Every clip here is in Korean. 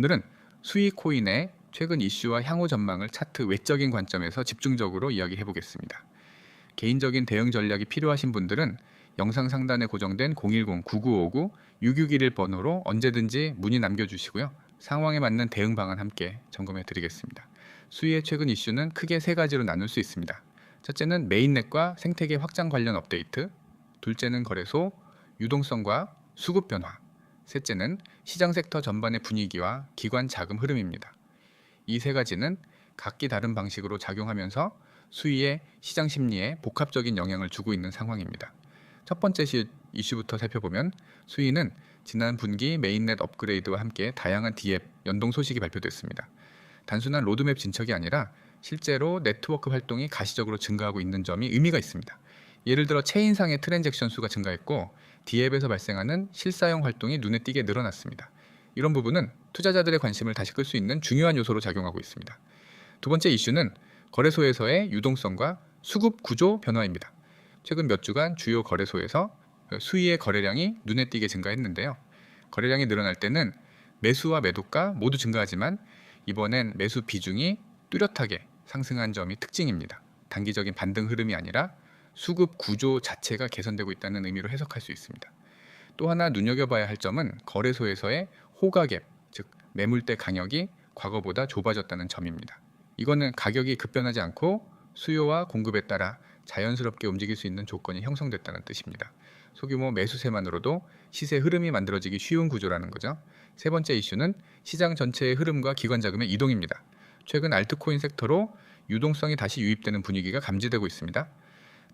오늘은 수익 코인의 최근 이슈와 향후 전망을 차트 외적인 관점에서 집중적으로 이야기해 보겠습니다. 개인적인 대응 전략이 필요하신 분들은 영상 상단에 고정된 010-9959-6611 번호로 언제든지 문의 남겨주시고요. 상황에 맞는 대응 방안 함께 점검해 드리겠습니다. 수위의 최근 이슈는 크게 세 가지로 나눌 수 있습니다. 첫째는 메인넷과 생태계 확장 관련 업데이트, 둘째는 거래소, 유동성과 수급 변화, 셋째는 시장 섹터 전반의 분위기와 기관 자금 흐름입니다. 이 세 가지는 각기 다른 방식으로 작용하면서 수위의 시장 심리에 복합적인 영향을 주고 있는 상황입니다. 첫 번째 이슈부터 살펴보면 수위는 지난 분기 메인넷 업그레이드와 함께 다양한 D앱 연동 소식이 발표됐습니다. 단순한 로드맵 진척이 아니라 실제로 네트워크 활동이 가시적으로 증가하고 있는 점이 의미가 있습니다. 예를 들어 체인상의 트랜잭션 수가 증가했고 D앱에서 발생하는 실사용 활동이 눈에 띄게 늘어났습니다. 이런 부분은 투자자들의 관심을 다시 끌 수 있는 중요한 요소로 작용하고 있습니다. 두 번째 이슈는 거래소에서의 유동성과 수급 구조 변화입니다. 최근 몇 주간 주요 거래소에서 수위의 거래량이 눈에 띄게 증가했는데요. 거래량이 늘어날 때는 매수와 매도가 모두 증가하지만 이번엔 매수 비중이 뚜렷하게 상승한 점이 특징입니다. 단기적인 반등 흐름이 아니라 수급 구조 자체가 개선되고 있다는 의미로 해석할 수 있습니다. 또 하나 눈여겨봐야 할 점은 거래소에서의 호가갭, 즉 매물대 간격이 과거보다 좁아졌다는 점입니다. 이거는 가격이 급변하지 않고 수요와 공급에 따라 자연스럽게 움직일 수 있는 조건이 형성됐다는 뜻입니다. 소규모 매수세만으로도 시세 흐름이 만들어지기 쉬운 구조라는 거죠. 세 번째 이슈는 시장 전체의 흐름과 기관 자금의 이동입니다. 최근 알트코인 섹터로 유동성이 다시 유입되는 분위기가 감지되고 있습니다.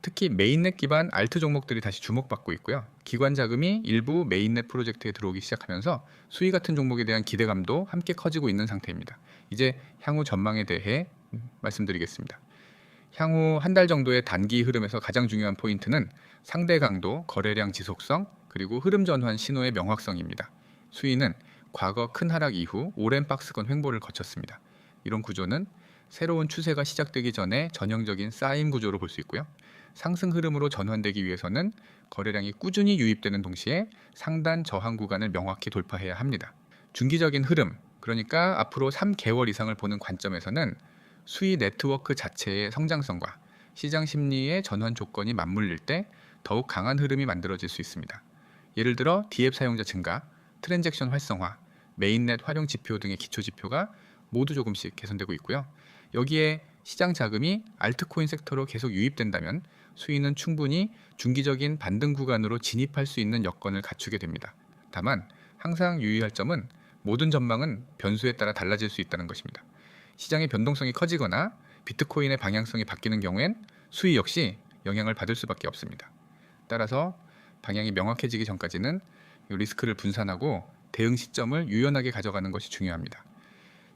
특히 메인넷 기반 알트 종목들이 다시 주목받고 있고요. 기관 자금이 일부 메인넷 프로젝트에 들어오기 시작하면서 수위 같은 종목에 대한 기대감도 함께 커지고 있는 상태입니다. 이제 향후 전망에 대해 말씀드리겠습니다. 향후 한 달 정도의 단기 흐름에서 가장 중요한 포인트는 상대 강도, 거래량 지속성, 그리고 흐름 전환 신호의 명확성입니다. 수위는 과거 큰 하락 이후 오랜 박스권 횡보를 거쳤습니다. 이런 구조는 새로운 추세가 시작되기 전에 전형적인 쌓임 구조로 볼 수 있고요. 상승 흐름으로 전환되기 위해서는 거래량이 꾸준히 유입되는 동시에 상단 저항 구간을 명확히 돌파해야 합니다. 중기적인 흐름, 그러니까 앞으로 3개월 이상을 보는 관점에서는 수위 네트워크 자체의 성장성과 시장 심리의 전환 조건이 맞물릴 때 더욱 강한 흐름이 만들어질 수 있습니다. 예를 들어 D앱 사용자 증가, 트랜잭션 활성화, 메인넷 활용 지표 등의 기초 지표가 모두 조금씩 개선되고 있고요. 여기에 시장 자금이 알트코인 섹터로 계속 유입된다면 수위는 충분히 중기적인 반등 구간으로 진입할 수 있는 여건을 갖추게 됩니다. 다만 항상 유의할 점은 모든 전망은 변수에 따라 달라질 수 있다는 것입니다. 시장의 변동성이 커지거나 비트코인의 방향성이 바뀌는 경우엔 수위 역시 영향을 받을 수밖에 없습니다. 따라서 방향이 명확해지기 전까지는 리스크를 분산하고 대응 시점을 유연하게 가져가는 것이 중요합니다.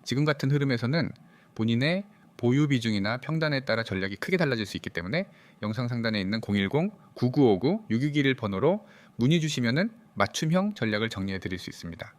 지금 같은 흐름에서는 본인의 보유 비중이나 평단에 따라 전략이 크게 달라질 수 있기 때문에 영상 상단에 있는 010-9959-6611 번호로 문의 주시면은 맞춤형 전략을 정리해 드릴 수 있습니다.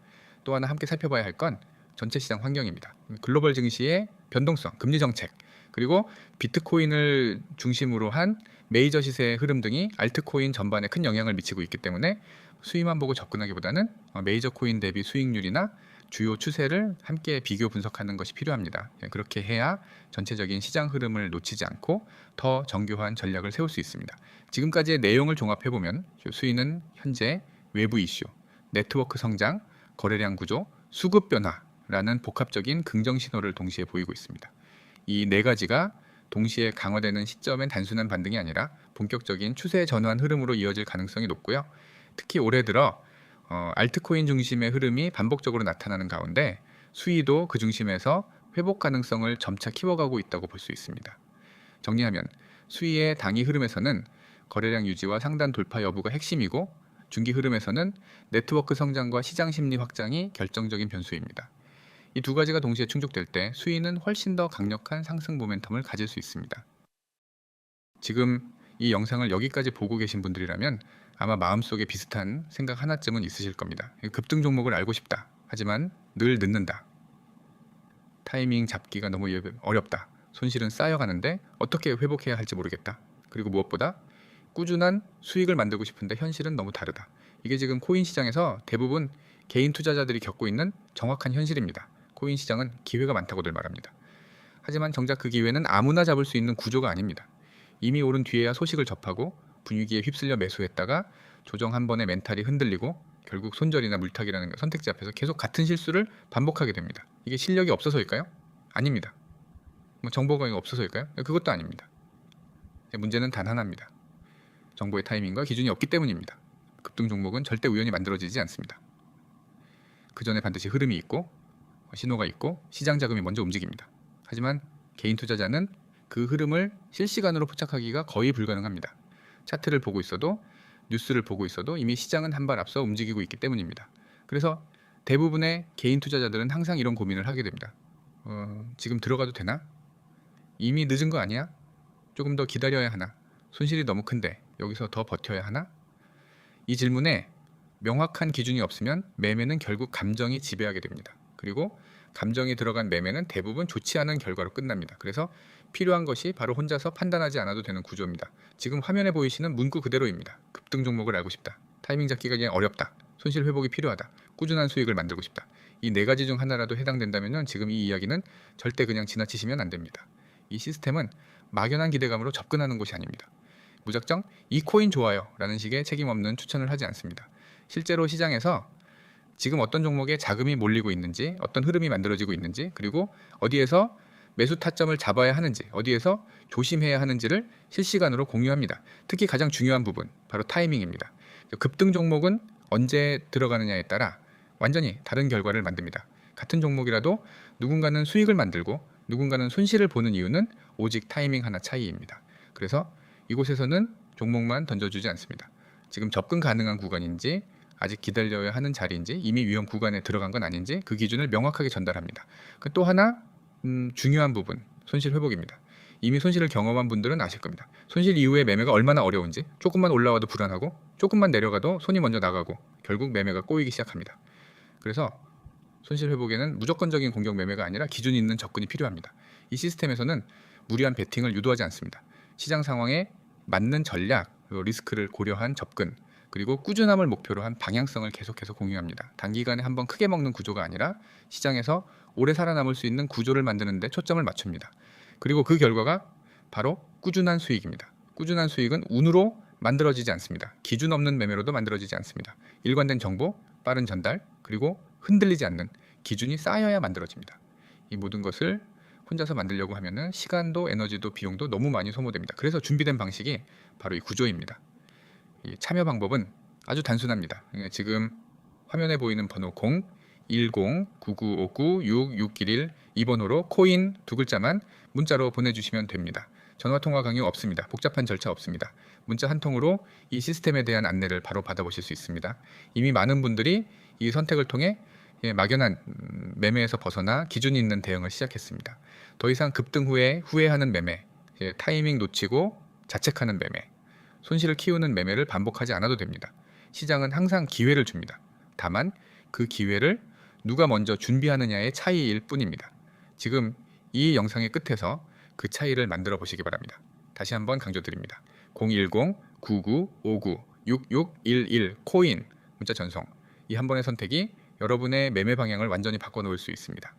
또 하나 함께 살펴봐야 할 건 전체 시장 환경입니다. 글로벌 증시의 변동성, 금리 정책, 그리고 비트코인을 중심으로 한 메이저 시세의 흐름 등이 알트코인 전반에 큰 영향을 미치고 있기 때문에 수위만 보고 접근하기보다는 메이저 코인 대비 수익률이나 주요 추세를 함께 비교 분석하는 것이 필요합니다. 그렇게 해야 전체적인 시장 흐름을 놓치지 않고 더 정교한 전략을 세울 수 있습니다. 지금까지의 내용을 종합해보면 수위는 현재 외부 이슈, 네트워크 성장, 거래량 구조, 수급 변화라는 복합적인 긍정 신호를 동시에 보이고 있습니다. 이 네 가지가 동시에 강화되는 시점엔 단순한 반등이 아니라 본격적인 추세 전환 흐름으로 이어질 가능성이 높고요. 특히 올해 들어 알트코인 중심의 흐름이 반복적으로 나타나는 가운데 수위도 그 중심에서 회복 가능성을 점차 키워가고 있다고 볼 수 있습니다. 정리하면 수위의 당위 흐름에서는 거래량 유지와 상단 돌파 여부가 핵심이고 중기 흐름에서는 네트워크 성장과 시장 심리 확장이 결정적인 변수입니다. 이 두 가지가 동시에 충족될 때 수위는 훨씬 더 강력한 상승 모멘텀을 가질 수 있습니다. 지금 이 영상을 여기까지 보고 계신 분들이라면 아마 마음속에 비슷한 생각 하나쯤은 있으실 겁니다. 급등 종목을 알고 싶다. 하지만 늘 늦는다. 타이밍 잡기가 너무 어렵다. 손실은 쌓여가는데 어떻게 회복해야 할지 모르겠다. 그리고 무엇보다 꾸준한 수익을 만들고 싶은데 현실은 너무 다르다. 이게 지금 코인 시장에서 대부분 개인 투자자들이 겪고 있는 정확한 현실입니다. 코인 시장은 기회가 많다고들 말합니다. 하지만 정작 그 기회는 아무나 잡을 수 있는 구조가 아닙니다. 이미 오른 뒤에야 소식을 접하고 분위기에 휩쓸려 매수했다가 조정 한 번에 멘탈이 흔들리고 결국 손절이나 물타기라는 선택지 앞에서 계속 같은 실수를 반복하게 됩니다. 이게 실력이 없어서일까요? 아닙니다. 뭐 정보가 없어서일까요? 그것도 아닙니다. 문제는 단 하나입니다. 정보의 타이밍과 기준이 없기 때문입니다. 급등 종목은 절대 우연히 만들어지지 않습니다. 그 전에 반드시 흐름이 있고 신호가 있고 시장 자금이 먼저 움직입니다. 하지만 개인 투자자는 그 흐름을 실시간으로 포착하기가 거의 불가능합니다. 차트를 보고 있어도 뉴스를 보고 있어도 이미 시장은 한 발 앞서 움직이고 있기 때문입니다. 그래서 대부분의 개인 투자자들은 항상 이런 고민을 하게 됩니다. 지금 들어가도 되나? 이미 늦은 거 아니야? 조금 더 기다려야 하나? 손실이 너무 큰데 여기서 더 버텨야 하나? 이 질문에 명확한 기준이 없으면 매매는 결국 감정이 지배하게 됩니다. 그리고 감정이 들어간 매매는 대부분 좋지 않은 결과로 끝납니다. 그래서 필요한 것이 바로 혼자서 판단하지 않아도 되는 구조입니다. 지금 화면에 보이시는 문구 그대로입니다. 급등 종목을 알고 싶다. 타이밍 잡기가 그냥 어렵다. 손실 회복이 필요하다. 꾸준한 수익을 만들고 싶다. 이 네 가지 중 하나라도 해당된다면 지금 이 이야기는 절대 그냥 지나치시면 안 됩니다. 이 시스템은 막연한 기대감으로 접근하는 것이 아닙니다. 무작정 이 코인 좋아요 라는 식의 책임 없는 추천을 하지 않습니다. 실제로 시장에서 지금 어떤 종목에 자금이 몰리고 있는지, 어떤 흐름이 만들어지고 있는지, 그리고 어디에서 매수 타점을 잡아야 하는지, 어디에서 조심해야 하는지를 실시간으로 공유합니다. 특히 가장 중요한 부분, 바로 타이밍입니다. 급등 종목은 언제 들어가느냐에 따라 완전히 다른 결과를 만듭니다. 같은 종목이라도 누군가는 수익을 만들고 누군가는 손실을 보는 이유는 오직 타이밍 하나 차이입니다. 그래서 이곳에서는 종목만 던져주지 않습니다. 지금 접근 가능한 구간인지, 아직 기다려야 하는 자리인지, 이미 위험 구간에 들어간 건 아닌지 그 기준을 명확하게 전달합니다. 또 하나 중요한 부분, 손실 회복입니다. 이미 손실을 경험한 분들은 아실 겁니다. 손실 이후에 매매가 얼마나 어려운지, 조금만 올라와도 불안하고 조금만 내려가도 손이 먼저 나가고 결국 매매가 꼬이기 시작합니다. 그래서 손실 회복에는 무조건적인 공격 매매가 아니라 기준이 있는 접근이 필요합니다. 이 시스템에서는 무리한 베팅을 유도하지 않습니다. 시장 상황에 맞는 전략, 그리고 리스크를 고려한 접근, 그리고 꾸준함을 목표로 한 방향성을 계속해서 공유합니다. 단기간에 한번 크게 먹는 구조가 아니라 시장에서 오래 살아남을 수 있는 구조를 만드는 데 초점을 맞춥니다. 그리고 그 결과가 바로 꾸준한 수익입니다. 꾸준한 수익은 운으로 만들어지지 않습니다. 기준 없는 매매로도 만들어지지 않습니다. 일관된 정보, 빠른 전달, 그리고 흔들리지 않는 기준이 쌓여야 만들어집니다. 이 모든 것을 혼자서 만들려고 하면은 시간도 에너지도 비용도 너무 많이 소모됩니다. 그래서 준비된 방식이 바로 이 구조입니다. 이 참여 방법은 아주 단순합니다. 지금 화면에 보이는 번호 010-9959-6611 이 번호로 코인 두 글자만 문자로 보내주시면 됩니다. 전화통화 강요 없습니다. 복잡한 절차 없습니다. 문자 한 통으로 이 시스템에 대한 안내를 바로 받아보실 수 있습니다. 이미 많은 분들이 이 선택을 통해 막연한 매매에서 벗어나 기준이 있는 대응을 시작했습니다. 더 이상 급등 후에 후회하는 매매, 타이밍 놓치고 자책하는 매매, 손실을 키우는 매매를 반복하지 않아도 됩니다. 시장은 항상 기회를 줍니다. 다만 그 기회를 누가 먼저 준비하느냐의 차이일 뿐입니다. 지금 이 영상의 끝에서 그 차이를 만들어 보시기 바랍니다. 다시 한번 강조드립니다. 010-9959-6611 코인 문자 전송, 이 한 번의 선택이 여러분의 매매 방향을 완전히 바꿔놓을 수 있습니다.